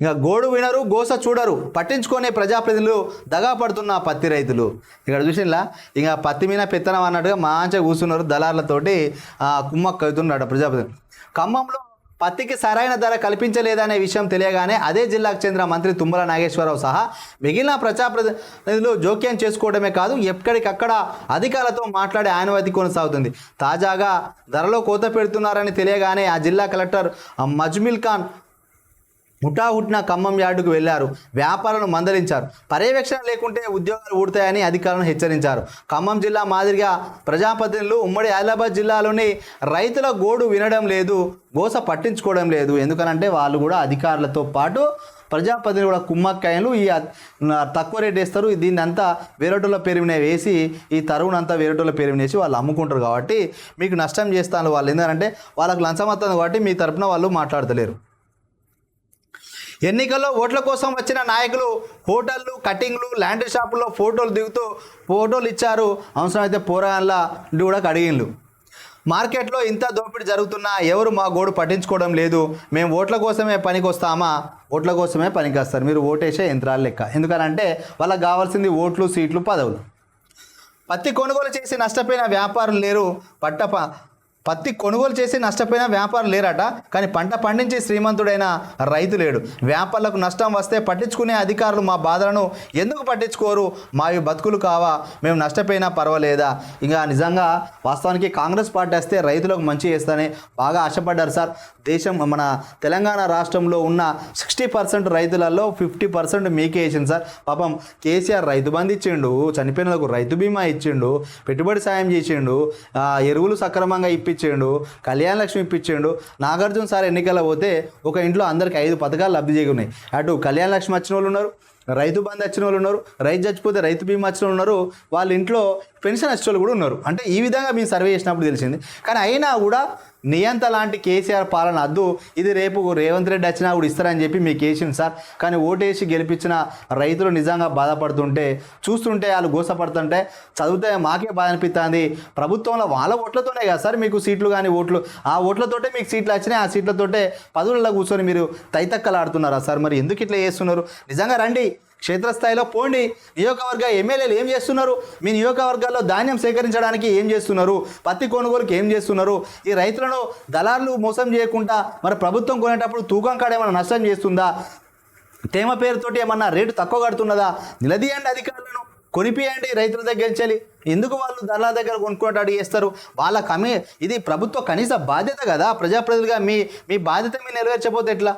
ఇక గోడు వినరు గోస చూడరు పట్టించుకునే ప్రజాప్రతినిధులు దగా పడుతున్న పత్తి రైతులు. ఇక్కడ చూసినలా ఇక పత్తి మీద పెత్తనం అన్నట్టుగా మంచిగా కూర్చున్నారు దళార్లతోటి కుమ్మక్క అవుతున్నాడు ప్రజాప్రతినిధులు. ఖమ్మంలో పత్తికి సరైన ధర కల్పించలేదనే విషయం తెలియగానే అదే జిల్లాకు చెందిన మంత్రి తుమ్మల నాగేశ్వరరావు సహా మిగిలిన ప్రజాప్రతినిధులు జోక్యం చేసుకోవడమే కాదు ఎక్కడికక్కడ అధికారులతో మాట్లాడే ఆనవాయితీ కొనసాగుతుంది. తాజాగా ధరలో కోత పెడుతున్నారని తెలియగానే ఆ జిల్లా కలెక్టర్ మజ్మిల్ ఖాన్ హుటాహుటిన ఖమ్మం యార్డుకు వెళ్లారు. వ్యాపారులను మందలించారు. పర్యవేక్షణ లేకుంటే ఉద్యోగాలు ఊడతాయని అధికారులను హెచ్చరించారు. ఖమ్మం జిల్లా మాదిరిగా ప్రజాప్రతినిధులు ఉమ్మడి ఆదిలాబాద్ జిల్లాలోని రైతుల గోడు వినడం లేదు, గోస పట్టించుకోవడం లేదు. ఎందుకనంటే వాళ్ళు కూడా అధికారులతో పాటు ప్రజాప్రతినిధులు కూడా కుమ్మక్కాయలు ఈ తక్కువ రేట్ వేస్తారు. దీన్ని అంతా వేరేటోళ్ళ పేరు మీద వేసి ఈ తరువునంతా వేరేటోళ్ళ పేరు మీద వేసి వాళ్ళు అమ్ముకుంటారు. కాబట్టి మీకు నష్టం చేస్తాను వాళ్ళు. ఎందుకంటే వాళ్ళకు లంచం వస్తుంది కాబట్టి మీ తరపున వాళ్ళు మాట్లాడతలేరు. ఎన్నికల్లో ఓట్ల కోసం వచ్చిన నాయకులు హోటళ్ళు కటింగ్లు ల్యాండ్ షాపుల్లో ఫోటోలు దిగుతూ ఫోటోలు ఇచ్చారు. అవసరమైతే పోరాళ్ళ కూడా కడిగిన్లు. మార్కెట్లో ఇంత దోపిడీ జరుగుతున్నా ఎవరు మా గోడు పట్టించుకోవడం లేదు. మేము ఓట్ల కోసమే పనికి వస్తామా? ఓట్ల కోసమే పనికి వస్తారు. మీరు ఓటేసే యంత్రాలు లెక్క. ఎందుకనంటే వాళ్ళకి కావాల్సింది ఓట్లు, సీట్లు, పదవులు. పత్తి కొనుగోలు చేసి నష్టపోయిన వ్యాపారులు లేరు. పత్తి కొనుగోలు చేసి నష్టపోయిన వ్యాపారం లేరట. కానీ పంట పండించి శ్రీమంతుడైన రైతు లేడు. వ్యాపారులకు నష్టం వస్తే పట్టించుకునే అధికారులు మా బాధలను ఎందుకు పట్టించుకోరు? మావి బతుకులు కావా? మేము నష్టపోయినా పర్వాలేదా? ఇంకా నిజంగా వాస్తవానికి కాంగ్రెస్ పార్టీ వస్తే రైతులకు మంచి చేస్తానే బాగా ఆశపడ్డారు సార్. దేశం మన తెలంగాణ రాష్ట్రంలో ఉన్న 60% రైతులలో 50% మీకే వేసింది సార్. పాపం కేసీఆర్ రైతు బంధు ఇచ్చిండు, చనిపోయినలకు రైతు బీమా ఇచ్చిండు, పెట్టుబడి సాయం చేసిండు, ఎరువులు సక్రమంగా ఇప్పించిండు, కళ్యాణ లక్ష్మి ఇప్పించిండు. నాగార్జున సార్ ఎన్నికల్లో పోతే ఒక ఇంట్లో అందరికి 5 పథకాలు లబ్ధి చేకున్నాయి. అటు కళ్యాణ లక్ష్మి వచ్చిన వాళ్ళు ఉన్నారు, రైతు బంధు వచ్చిన వాళ్ళు ఉన్నారు, రైతు చచ్చిపోతే రైతు బీమా వచ్చిన వాళ్ళు ఉన్నారు, వాళ్ళ ఇంట్లో పెన్షన్ వచ్చిన వాళ్ళు కూడా ఉన్నారు. అంటే ఈ విధంగా మేము సర్వే చేసినప్పుడు తెలిసింది. కానీ అయినా కూడా నియంత లాంటి కేసీఆర్ పాలన అద్దు, ఇది రేపు రేవంత్ రెడ్డి వచ్చినా కూడా ఇస్తారని చెప్పి మీకు వేసింది సార్. కానీ ఓటేసి గెలిపించిన రైతులు నిజంగా బాధపడుతుంటే చూస్తుంటే వాళ్ళు గోసపడుతుంటే చదివితే మాకే బాధ అనిపిస్తుంది. ప్రభుత్వంలో వాళ్ళ ఓట్లతోనే కదా సార్ మీకు సీట్లు కానీ ఓట్లు, ఆ ఓట్లతోటే మీకు సీట్లు వచ్చినాయి. ఆ సీట్లతోటే పదవులలో కూర్చొని మీరు తైతక్కలు ఆడుతున్నారా సార్? మరి ఎందుకు ఇట్లా చేస్తున్నారు? నిజంగా రండి, క్షేత్రస్థాయిలో పోండి. నియోజకవర్గ ఎమ్మెల్యేలు ఏం చేస్తున్నారు? మీ నియోజకవర్గాల్లో ధాన్యం సేకరించడానికి ఏం చేస్తున్నారు? పత్తి కొనుగోలుకి ఏం చేస్తున్నారు? ఈ రైతులను దళారులు మోసం చేయకుండా మరి ప్రభుత్వం కొనేటప్పుడు తూకం కాడ ఏమైనా నష్టం చేస్తుందా? తేమ పేరుతోటి ఏమన్నా రేటు తక్కువ కడుతున్నదా? నిలదీయండి అధికారులను, కొనిపియండి రైతుల దగ్గర నుంచి. ఎందుకు వాళ్ళు దళాల దగ్గర కొనుక్కోవటానికి చేస్తారు? ఇది ప్రభుత్వ కనీస బాధ్యత కదా. ప్రజాప్రతినిధులుగా మీ బాధ్యత మీరు నెరవేర్చకపోతే ఎట్లా?